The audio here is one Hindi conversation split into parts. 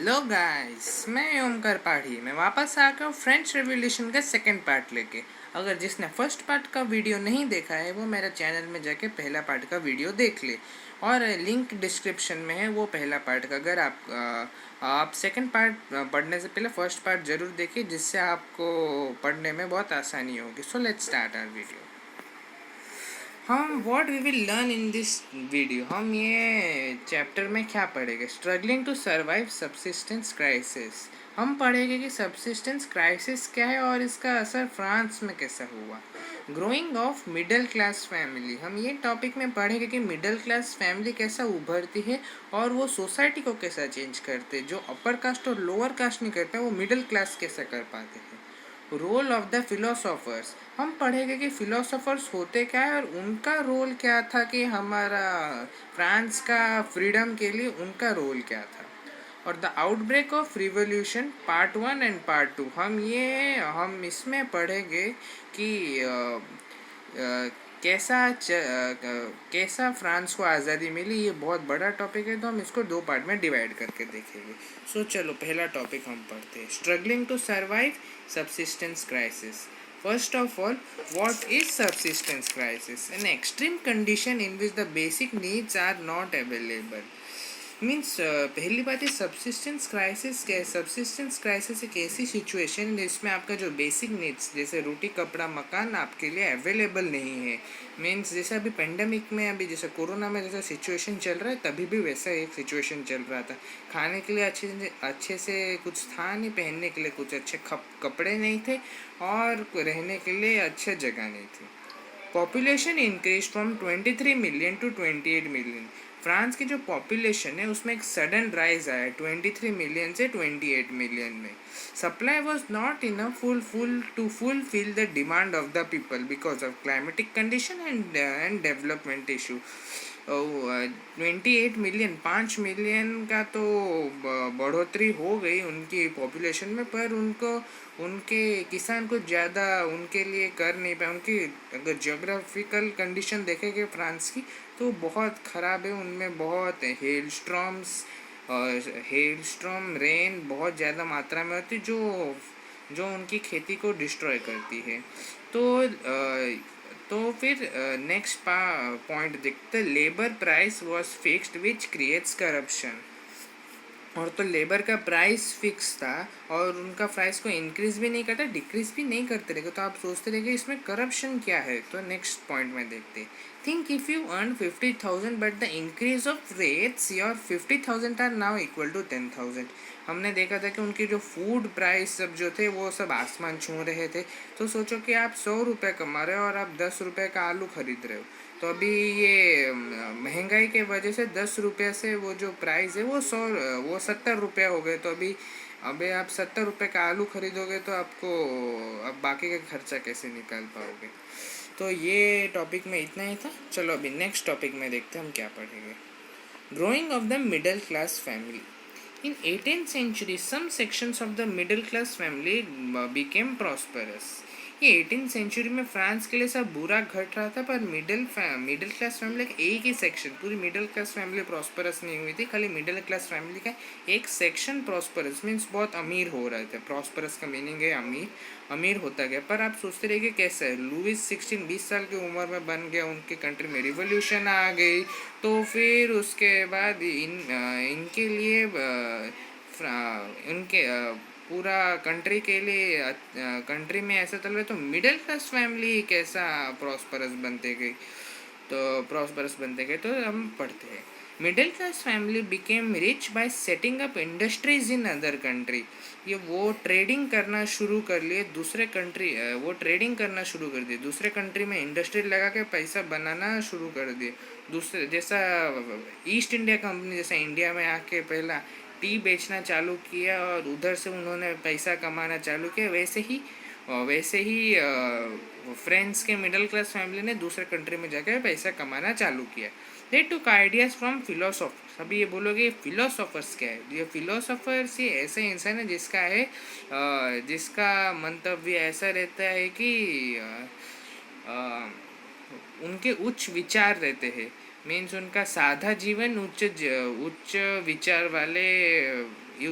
हेलो गाइस, मैं ओमकार पाठी। मैं वापस आ गया हूँ फ्रेंच रेवोल्यूशन का सेकंड पार्ट लेके। अगर जिसने फर्स्ट पार्ट का वीडियो नहीं देखा है वो मेरा चैनल में जाके पहला पार्ट का वीडियो देख ले, और लिंक डिस्क्रिप्शन में है वो पहला पार्ट का। अगर आप सेकंड पार्ट पढ़ने से पहले फर्स्ट पार्ट ज़रूर देखिए, जिससे आपको पढ़ने में बहुत आसानी होगी। So let's start our video. हम what we will learn in this video, हम ये चैप्टर में क्या पढ़ेंगे? Struggling to survive subsistence crisis. हम पढ़ेंगे कि सब्सिस्टेंस क्राइसिस क्या है और इसका असर फ्रांस में कैसा हुआ। Growing of middle class family, हम ये टॉपिक में पढ़ेंगे कि मिडिल क्लास फैमिली कैसा उभरती है और वो सोसाइटी को कैसा चेंज करते हैं। जो अपर कास्ट और लोअर कास्ट नहीं करते वो मिडिल क्लास कैसा कर पाते हैं। रोल ऑफ द फिलोसोफर्स, हम पढ़ेंगे कि फिलोसोफर्स होते क्या है और उनका रोल क्या था, कि हमारा फ्रांस का फ्रीडम के लिए उनका रोल क्या था। और the outbreak of revolution part 1 and part 2, हम इसमें पढ़ेंगे कि कैसा फ्रांस को आज़ादी मिली। ये बहुत बड़ा टॉपिक है, तो हम इसको दो पार्ट में डिवाइड करके देखेंगे। सो चलो पहला टॉपिक हम पढ़ते हैं, struggling to survive subsistence crisis. First of all, what is subsistence crisis? An extreme condition in which the basic needs are not available. Means पहली बात है सब्सिस्टेंस क्राइसिस क्या है। सब्सिस्टेंस क्राइसिस एक ऐसी सिचुएशन है जिसमें आपका जो बेसिक नीड्स जैसे रोटी कपड़ा मकान आपके लिए अवेलेबल नहीं है। मीन्स जैसे अभी पेंडेमिक में, अभी जैसे कोरोना में जैसा सिचुएशन चल रहा है, तभी भी वैसा एक सिचुएशन चल रहा था। खाने के लिए अच्छे से कुछ था नहीं, पहनने के लिए कुछ अच्छे कपड़े नहीं थे, और रहने के लिए अच्छे जगह नहीं थी। Population increase from 23 million to 28 million. France की जो पॉपुलेशन है उसमें एक सडन राइज आया 23 मिलियन से 28 मिलियन में। Supply was not enough to fulfil the demand of the people because of climatic condition and development issue. 28 million, 5 million का तो बढ़ोतरी हो गई उनकी पॉपुलेशन में, पर उनके किसान कुछ ज़्यादा उनके लिए कर नहीं पाए। उनकी अगर जियोग्राफिकल कंडीशन देखेंगे फ्रांस की तो बहुत ख़राब है। उनमें बहुत हेलस्ट्रॉम रेन बहुत ज़्यादा मात्रा में होती, जो उनकी खेती को डिस्ट्रॉय करती है। तो फिर नेक्स्ट पॉइंट देखते, labour price was fixed which creates corruption. और तो लेबर का प्राइस फिक्स था और उनका प्राइस को इंक्रीज भी नहीं करता, डिक्रीज भी नहीं करते रहेगा, तो आप सोचते रहेंगे इसमें करप्शन क्या है। तो नेक्स्ट पॉइंट में देखते, think if you earn 50,000 but the increase of rates your 50,000 are now equal to 10,000। हमने देखा था कि उनके जो फूड प्राइस सब जो थे वो सब आसमान छू रहे थे। तो सोचो कि आप 100 रुपये कमा रहे हो और आप 10 रुपये का आलू खरीद रहे हो, तो अभी ये महंगाई के वजह से 10 रुपये से वो जो प्राइस है वो 70 रुपये हो गए। तो अभी आप 70 रुपये का आलू खरीदोगे तो आपको अब बाकी का खर्चा कैसे निकाल पाओगे। तो ये टॉपिक में इतना ही था। चलो अभी नेक्स्ट टॉपिक में देखते हैं हम क्या पढ़ेंगे। Growing of the middle class family. In 18th century, some sections of the middle class family became prosperous. ये 18th सेंचुरी में फ्रांस के लिए सब बुरा घट रहा था, पर मिडिल क्लास फैमिली का एक ही सेक्शन, पूरी मिडिल क्लास फैमिली प्रॉस्परस नहीं हुई थी, खाली मिडिल क्लास फैमिली का एक सेक्शन प्रॉस्परस मीन्स बहुत अमीर हो रहे थे। प्रॉस्परस का मीनिंग है अमीर होता गया। पर आप सोचते रहिए कैसे है, लुइस 16 20 साल की उम्र में बन गया, उनके कंट्री में रिवोल्यूशन आ गई। तो फिर उसके बाद इनके लिए उनके पूरा कंट्री के लिए कंट्री में ऐसा चल रहा है, तो मिडिल क्लास फैमिली कैसा प्रॉस्परस बनते गए। तो हम पढ़ते हैं, middle class family became rich by setting up industries in other country. ये वो ट्रेडिंग करना शुरू कर दिए दूसरे कंट्री में इंडस्ट्री लगा के पैसा बनाना शुरू कर दिए। दूसरे जैसा ईस्ट इंडिया कंपनी जैसा इंडिया में आके पहला टी बेचना चालू किया और उधर से उन्होंने पैसा कमाना चालू किया, वैसे ही फ्रांस के मिडिल क्लास फैमिली ने दूसरे कंट्री में जाकर पैसा कमाना चालू किया। दे टुक आइडियाज़ फ्रॉम फिलोसोफर्स। अभी ये बोलोगे फिलोसोफर्स क्या है? ये फिलोसोफर्स ये ऐसे इंसान है जिसका मंतव्य ऐसा रहता है कि उनके उच्च विचार रहते हैं। मीन्स उनका सादा जीवन उच्च विचार वाले ये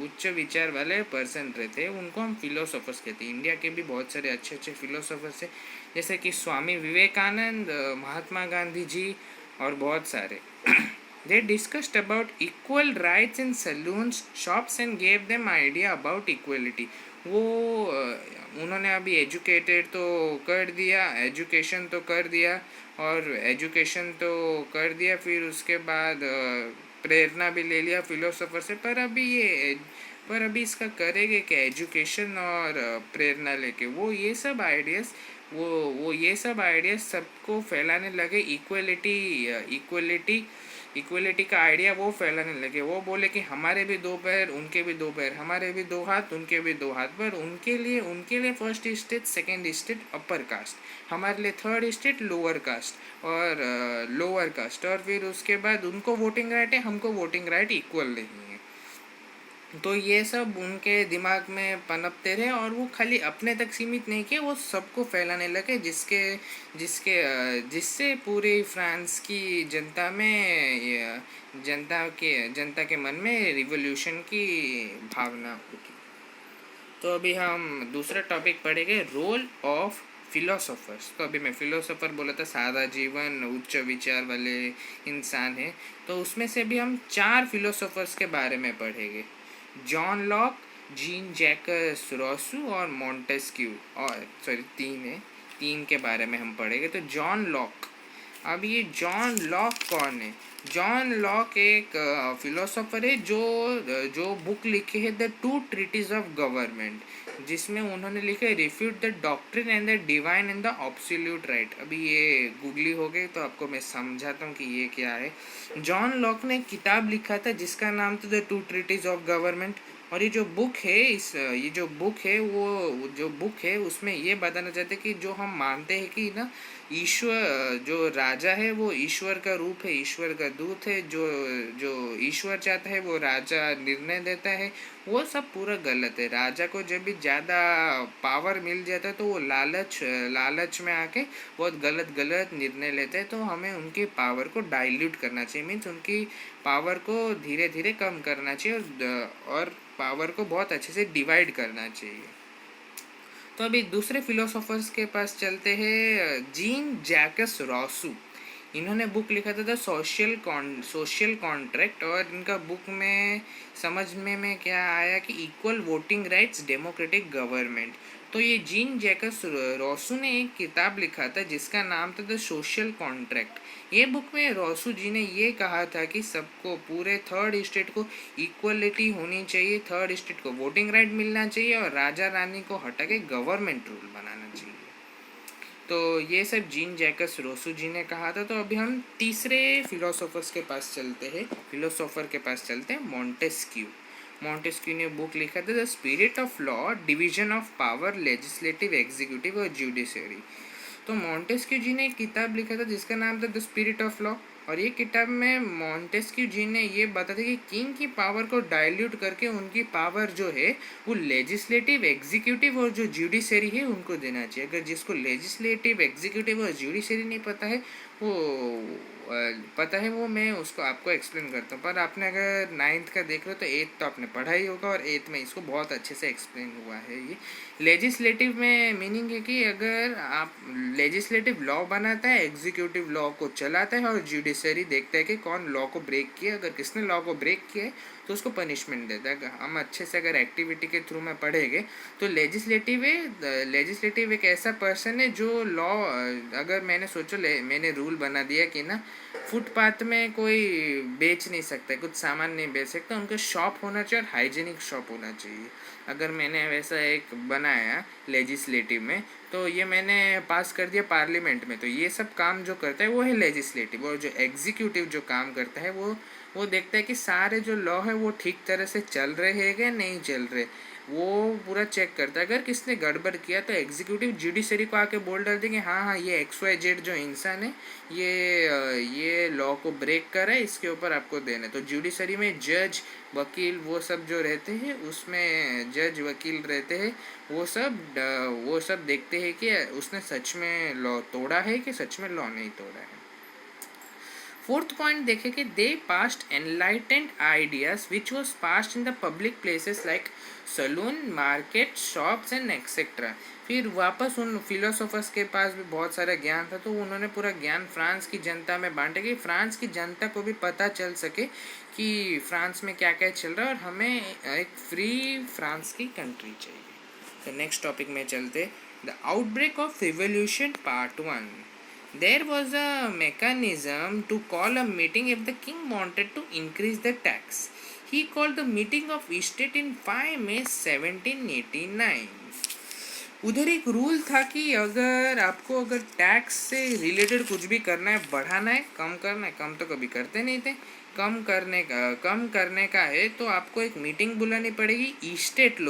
उच्च विचार वाले पर्सन रहते हैं, उनको हम फिलोसोफर्स कहते हैं। इंडिया के भी बहुत सारे अच्छे अच्छे फिलोसोफर्स हैं, जैसे कि स्वामी विवेकानंद, महात्मा गांधी जी और बहुत सारे। They discussed about equal rights in saloons, shops and gave them idea about equality. वो उन्होंने अभी एजुकेटेड तो कर दिया, एजुकेशन तो कर दिया, और एजुकेशन तो कर दिया, फिर उसके बाद प्रेरणा भी ले लिया फिलोसोफर से। पर अभी इसका करेंगे क्या, एजुकेशन और प्रेरणा लेके वो ये सब आइडियाज सबको फैलाने लगे। इक्वलिटी का आइडिया वो फैलाने लगे। वो बोले कि हमारे भी दो पैर, उनके भी दो पैर, हमारे भी दो हाथ, उनके भी दो हाथ, पर उनके लिए first state, second state upper caste, हमारे लिए थर्ड स्टेट लोअर कास्ट और फिर उसके बाद उनको वोटिंग राइट है, हमको वोटिंग राइट इक्वल नहीं है। तो ये सब उनके दिमाग में पनपते रहे, और वो खाली अपने तक सीमित नहीं किए, वो सबको फैलाने लगे, जिससे पूरी फ्रांस की जनता के मन में रिवॉल्यूशन की भावना उठी। तो अभी हम दूसरा टॉपिक पढ़ेंगे, रोल ऑफ फिलोसोफर्स। तो अभी मैं फिलोसोफर बोला था, सादा जीवन, उच्च विचार वाले इंसान है। तो उसमें से भी हम 4 फिलोसोफर्स के बारे में पढ़ेंगे, John Locke, gene Jacques Rossouw और मॉन्टेस्क्यू। और सॉरी 3 के बारे में हम पढ़ेंगे। तो जॉन लॉक, अब ये जॉन लॉक कौन है? जॉन लॉक एक फिलोसोफर है जो बुक लिखी है द 2 ट्रीटीज ऑफ गवर्नमेंट, जिसमें उन्होंने लिखा है refute the doctrine and the divine and the absolute right. अभी ये गूगली हो गई, तो आपको मैं समझाता हूँ कि ये क्या है। जॉन लॉक ने किताब लिखा था जिसका नाम था द 2 ट्रीटीज ऑफ गवर्नमेंट। और ये जो बुक है उसमें ये बताना चाहते हैं कि जो हम मानते हैं कि ना, ईश्वर जो राजा है वो ईश्वर का रूप है, ईश्वर का दूत है, जो ईश्वर चाहता है वो राजा निर्णय देता है, वो सब पूरा गलत है। राजा को जब भी ज़्यादा पावर मिल जाता है तो वो लालच में आके बहुत गलत निर्णय लेते हैं। तो हमें उनकी पावर को डाइल्यूट करना चाहिए, मीन्स उनकी पावर को धीरे धीरे कम करना चाहिए, और पावर को बहुत अच्छे से डिवाइड करना चाहिए। तो अभी दूसरे फिलोसोफर्स के पास चलते हैं, जीन जैकस रोसू। इन्होंने बुक लिखा था द सोशल कॉन्ट्रैक्ट, और इनका बुक में समझ में क्या आया कि equal voting rights, democratic government. तो ये जीन जैकस रोसू ने एक किताब लिखा था जिसका नाम था द सोशल कॉन्ट्रैक्ट। ये बुक में रोसू जी ने ये कहा था कि सबको, पूरे थर्ड स्टेट को इक्वलिटी होनी चाहिए, थर्ड स्टेट को वोटिंग राइट मिलना चाहिए, और राजा रानी को हटा के गवर्नमेंट रूल बनाना चाहिए। तो ये सब जीन जैकस रोसू जी ने कहा था। तो अभी हम तीसरे फिलोसोफर के पास चलते हैं, मॉन्टेस्क्यू ने बुक लिखा था the spirit of law, division of power, legislative, executive और जुडिशरी। तो मॉन्टेस्क्यू जी ने एक किताब लिखा था जिसका नाम था द स्पिरिट ऑफ लॉ, और ये किताब में मॉन्टेस्क्यू जी ने ये बताया था कि किंग की पावर को डाइल्यूट करके उनकी पावर जो है वो लेजिस्लेटिव, एग्जीक्यूटिव और जो जुडिशरी है उनको देना चाहिए। अगर जिसको लेजिस्लेटिव, एग्जीक्यूटिव और जुडिशरी नहीं पता है वो मैं उसको आपको एक्सप्लेन करता हूँ। पर आपने अगर 9th का देख लो तो 8th तो आपने पढ़ा ही होगा, और 8th में इसको बहुत अच्छे से एक्सप्लेन हुआ है। ये लेजिस्लेटिव में मीनिंग है कि अगर आप लेजिस्लेटिव लॉ बनाता है, एग्जीक्यूटिव लॉ को चलाता है, और जुडिशरी देखता है कि कौन लॉ को ब्रेक किया। अगर किसने लॉ को ब्रेक किया है तो उसको पनिशमेंट देता है। हम अच्छे से अगर एक्टिविटी के थ्रू में पढ़ेंगे तो लेजिस्लेटिव एक ऐसा पर्सन है जो लॉ, अगर मैंने रूल बना दिया कि ना फुटपाथ में कोई बेच नहीं सकता, कुछ सामान नहीं बेच सकता, उनका शॉप होना चाहिए और हाइजीनिक शॉप होना चाहिए। अगर मैंने वैसा एक बनाया लेजिस्लेटिव में, तो ये मैंने पास कर दिया पार्लियामेंट में, तो ये सब काम जो करता है वो है लेजिस्लेटिव। और जो एग्जीक्यूटिव जो काम करता है वो देखता है कि सारे जो लॉ है वो ठीक तरह से चल रहे हैं कि नहीं चल रहे, वो पूरा चेक करता है। अगर किसने गड़बड़ किया तो एग्जीक्यूटिव जुडिशरी को आके बोल डालते कि हाँ ये XYZ जो इंसान है ये लॉ को ब्रेक कर रहा है, इसके ऊपर आपको देना है। तो जुडिशरी में जज, वकील, वो सब जो रहते हैं, उसमें जज वकील रहते हैं, वो सब देखते हैं कि उसने सच में लॉ तोड़ा है कि सच में लॉ नहीं तोड़ा है। फोर्थ पॉइंट देखे कि they passed enlightened ideas which was passed in the public places like salon, market, shops and etcetera. फिर वापस उन फिलोसोफर्स के पास भी बहुत सारा ज्ञान था, तो उन्होंने पूरा ज्ञान फ्रांस की जनता में बांटे कि फ्रांस की जनता को भी पता चल सके कि फ्रांस में क्या क्या चल रहा है और हमें एक फ्री फ्रांस की कंट्री चाहिए। तो नेक्स्ट टॉपिक में चलते, the outbreak of revolution part 1। There was a mechanism to call a meeting if the king wanted to increase the tax. He called the meeting of estate in 5 May 1789. उधर एक रूल था कि अगर आपको अगर टैक्स से रिलेटेड कुछ भी करना है, बढ़ाना है, कम करना है, कम तो कभी करते नहीं थे, कम करने का है तो आपको एक मीटिंग बुलानी पड़ेगी ईस्टेट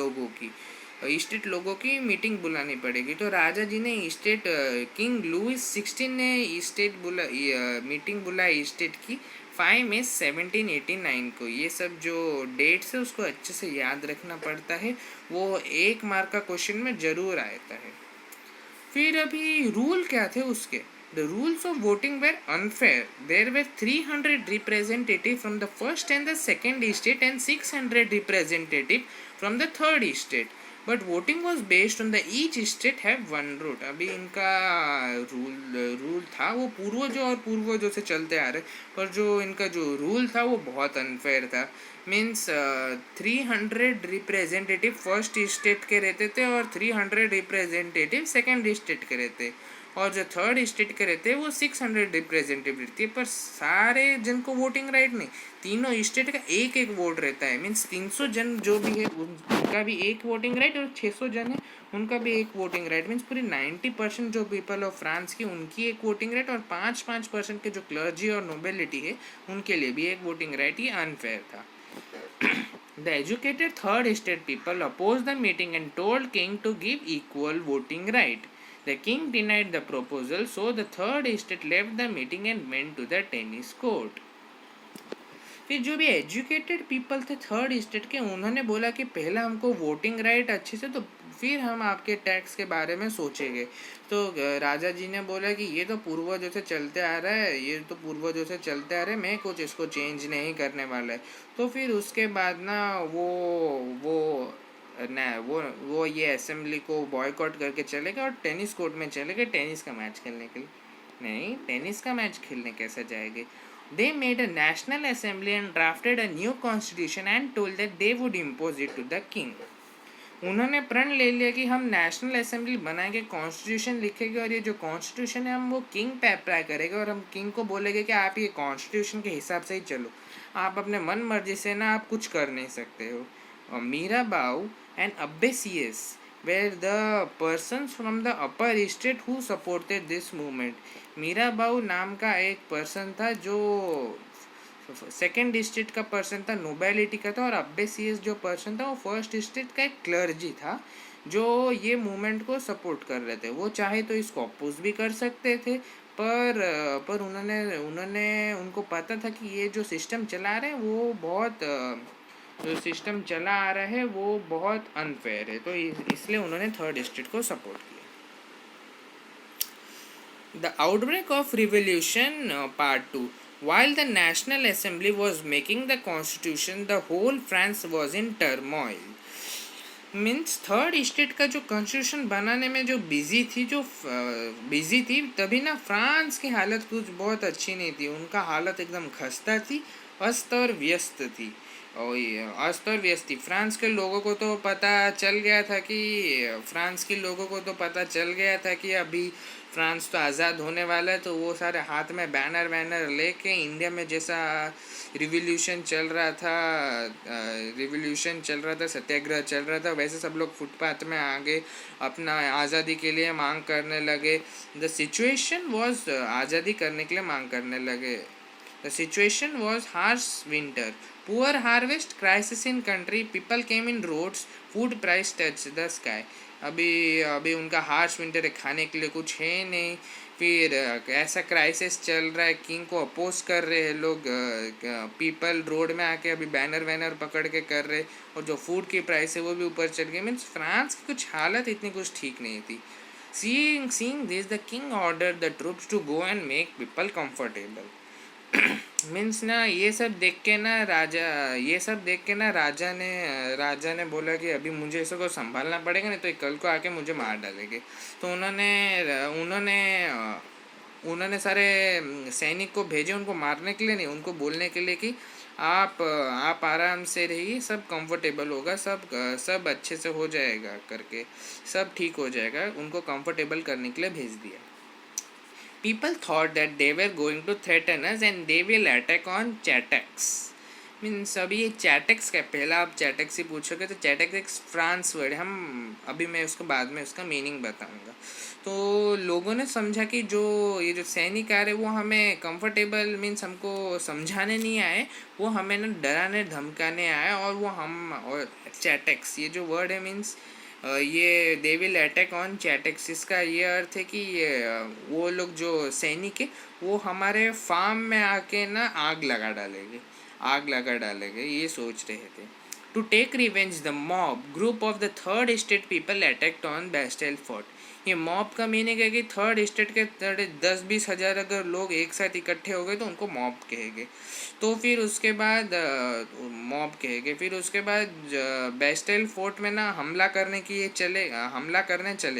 लोगों की, मीटिंग बुलानी पड़ेगी। तो राजा जी ने ईस्टेट, किंग लुइस 16 ने मीटिंग बुलाई ईस्टेट की 5 मई 1789 को। ये सब जो डेट्स है उसको अच्छे से याद रखना पड़ता है, वो 1 मार्क का क्वेश्चन में जरूर आता है। फिर अभी रूल क्या थे उसके, The rules of voting were unfair. There were 300 representatives from the first and the second estate and 600 representatives from the third estate. But voting was based on the each state have one vote. अभी इनका रूल था वो पूर्वजों से चलते आ रहे, पर जो इनका जो रूल था वो बहुत अनफेयर था। मीन्स 300 रिप्रेजेंटेटिव फर्स्ट स्टेट के रहते थे और 300 रिप्रेजेंटेटिव सेकेंड स्टेट के रहते, और जो थर्ड स्टेट के रहते हैं वो 600 रिप्रेजेंटेटिव रहती है। पर सारे जन को वोटिंग राइट नहीं, तीनों स्टेट का एक एक वोट रहता है। मीन्स 300 जन जो भी है उनका भी एक वोटिंग राइट, और 600 जन है उनका भी एक वोटिंग राइट। मीन्स पूरी 90% जो पीपल ऑफ फ्रांस की उनकी एक वोटिंग राइट, और 5% के जो क्लर्जी और नोबेलिटी है उनके लिए भी एक वोटिंग राइट। ये अनफेयर था। The educated third estate people opposed the meeting and told king to give equal voting right. The king denied the proposal, so the third estate left the meeting and went to the tennis court. फिर जो भी एजुकेटेड पीपल थे थर्ड स्टेट के, उन्होंने बोला कि पहला हमको वोटिंग राइट अच्छे से, तो फिर हम आपके टैक्स के बारे में सोचेंगे। तो राजा जी ने बोला कि ये तो पूर्वजों से चलते आ रहा है, मैं कुछ इसको चेंज नहीं करने वाला है। तो फिर उसके बाद ना वो ये असेंबली को बॉयकॉट करके चले गए और टेनिस कोर्ट में चले गए टेनिस का मैच खेलने के लिए। नहीं, टेनिस का मैच खेलने कैसे जाएंगे? They made a national assembly and drafted a new constitution and told that they would impose it to the king. उन्होंने प्रण ले लिया कि हम नेशनल असेंबली बनाएंगे, कॉन्स्टिट्यूशन लिखेंगे, और ये जो कॉन्स्टिट्यूशन है हम वो किंग पे अप्लाई करेंगे, और हम किंग को बोलेंगे कि आप ये कॉन्स्टिट्यूशन के हिसाब से ही चलो, आप अपने मन मर्जी से ना आप कुछ कर नहीं सकते हो। मीराबाऊ and अब्बेसियस were the persons from the upper estate who supported this movement. मीराबाऊ नाम का एक पर्सन था जो सेकेंड स्टेट का पर्सन था, नोबेलिटी का था, और अब्बेसियस जो पर्सन था वो फर्स्ट स्टेट का एक क्लर्जी था जो ये मूवमेंट को सपोर्ट कर रहे थे। वो चाहे तो इसको अपोज भी कर सकते थे, पर उनको पता था कि ये जो सिस्टम चला रहे हैं वो बहुत अनफेयर है, तो इसलिए उन्होंने थर्ड स्टेट को सपोर्ट किया। The outbreak of revolution part 2। While the National Assembly was making the constitution, the whole France was in turmoil. Means third state का जो कॉन्स्टिट्यूशन बनाने में जो बिजी थी तभी ना फ्रांस की हालत कुछ बहुत अच्छी नहीं थी। उनका हालत एकदम खस्ता थी, अस्त और व्यस्त थी। फ्रांस के लोगों को तो पता चल गया था कि अभी फ्रांस तो आज़ाद होने वाला है, तो वो सारे हाथ में बैनर लेके इंडिया में जैसा रिवॉल्यूशन चल रहा था, सत्याग्रह चल रहा था, वैसे सब लोग फुटपाथ में आगे अपना आज़ादी के लिए मांग करने लगे। The situation was harsh winter, poor harvest, crisis in country, people came in roads, food price touch the sky. अभी उनका हार्श विंटर है, खाने के लिए कुछ है नहीं। फिर ऐसा क्राइसिस चल रहा है, किंग को अपोज कर रहे हैं लोग, पीपल रोड में आके अभी बैनर पकड़ के कर रहे, और जो फूड की प्राइस है वो भी ऊपर चढ़ गई। मीन्स फ्रांस की कुछ हालत इतनी कुछ ठीक नहीं थी। Seeing this, the king ordered the troops to go and make people comfortable. Means ना ये सब देख के ना राजा ने बोला कि अभी मुझे इसको संभालना पड़ेगा, नहीं तो ये कल को आके मुझे मार डालेंगे। तो उन्होंने उन्होंने सारे सैनिक को भेजे उनको मारने के लिए नहीं, उनको बोलने के लिए कि आप आराम से रहिए, सब कंफर्टेबल होगा, सब अच्छे से हो जाएगा करके, सब ठीक हो जाएगा, उनको कंफर्टेबल करने के लिए भेज दिया। People thought that they were going to threaten us and they will attack on Chatex. Means अभी ये चैटेक्स का पहला आप चैटेक्स ही पूछोगे तो चैटेक्स एक फ्रांस वर्ड है, हम अभी मैं उसको बाद में उसका मीनिंग बताऊंगा। तो लोगों ने समझा कि ये जो सैनिक आ रहे वो हमें कंफर्टेबल मीन्स हमको समझाने नहीं आए, वो हमें ना डराने धमकाने आए, और चैटेक्स ये जो वर्ड है मीन्स ये दे विल अटैक ऑन चैटेक्स, इसका ये अर्थ है कि वो लोग जो सैनिक है वो हमारे फार्म में आके ना आग लगा डालेंगे, ये सोच रहे थे। To take revenge the mob group of the third state people attacked on Bastille fort. ये मॉब का मीनिंग है कि थर्ड स्टेट के 10-20 हज़ार अगर लोग एक साथ इकट्ठे हो गए तो उनको मॉब कहेंगे। तो फिर उसके बाद फिर उसके बाद बेस्टेल फोर्ट में ना हमला करने चले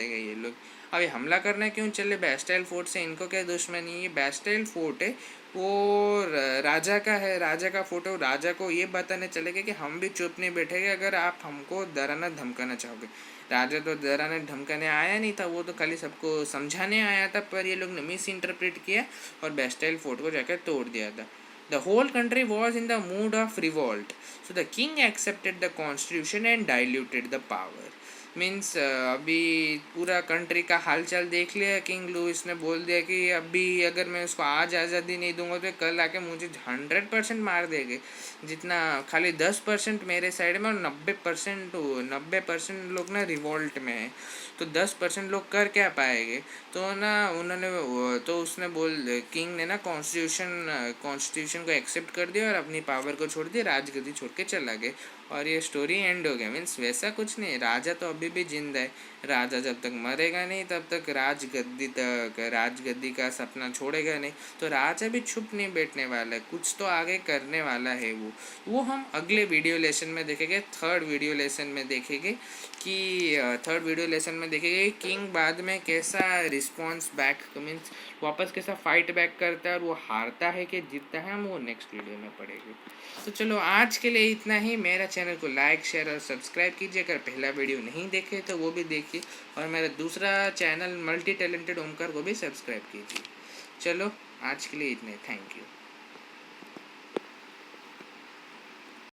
गए ये लोग। अभी हमला करने क्यों चले बेस्टेल फोर्ट से, इनको क्या दुश्मनी है? बेस्टेल फोर्ट है वो राजा का है, राजा का फोर्ट है। राजा को ये बताने चले गए कि हम भी चुप नहीं बैठेंगे अगर आप हमको डराना धमकाना चाहोगे। राजा तो डराने धमकाने आया नहीं था, वो तो खाली सबको समझाने आया था, पर ये लोग ने मिस इंटरप्रेट किया और बेस्टेल फोर्ट को जाकर तोड़ दिया था। The whole country was in the mood of revolt, so the king accepted the constitution and diluted the power. Means अभी पूरा कंट्री का हालचाल देख लिया, किंग लुइस ने बोल दिया कि अभी अगर मैं उसको आज आज़ादी नहीं दूंगा तो कल आके मुझे 100% मार देंगे, जितना खाली 10% मेरे साइड में और 90% लोग ना रिवॉल्ट में है, तो 10% लोग कर क्या पाएंगे? तो ना उसने किंग ने ना कॉन्स्टिट्यूशन को एक्सेप्ट कर दिया और अपनी पावर को छोड़ दिया, राजगद्दी छोड़ के चला गया और ये स्टोरी एंड हो गया। मीन्स वैसा कुछ नहीं, राजा तो अभी भी जिंदा है, राजा जब तक मरेगा नहीं तब तक राजगद्दी का सपना छोड़ेगा नहीं, तो राजा भी चुप नहीं बैठने वाला है, कुछ तो आगे करने वाला है वो हम अगले वीडियो लेसन में देखेंगे, थर्ड वीडियो लेसन में देखेंगे किंग बाद में कैसा रिस्पॉन्स बैक मीन्स वापस कैसा फाइट बैक करता है और वो हारता है कि जीतता है, हम वो नेक्स्ट वीडियो में पढ़ेंगे। तो चलो आज के लिए इतना ही। मेरा चैनल को लाइक शेयर और सब्सक्राइब कीजिए, अगर पहला वीडियो नहीं देखे तो वो भी देखिए, और मेरा दूसरा चैनल मल्टी टैलेंटेड ओमकार को भी सब्सक्राइब कीजिए। चलो आज के लिए इतने, थैंक यू।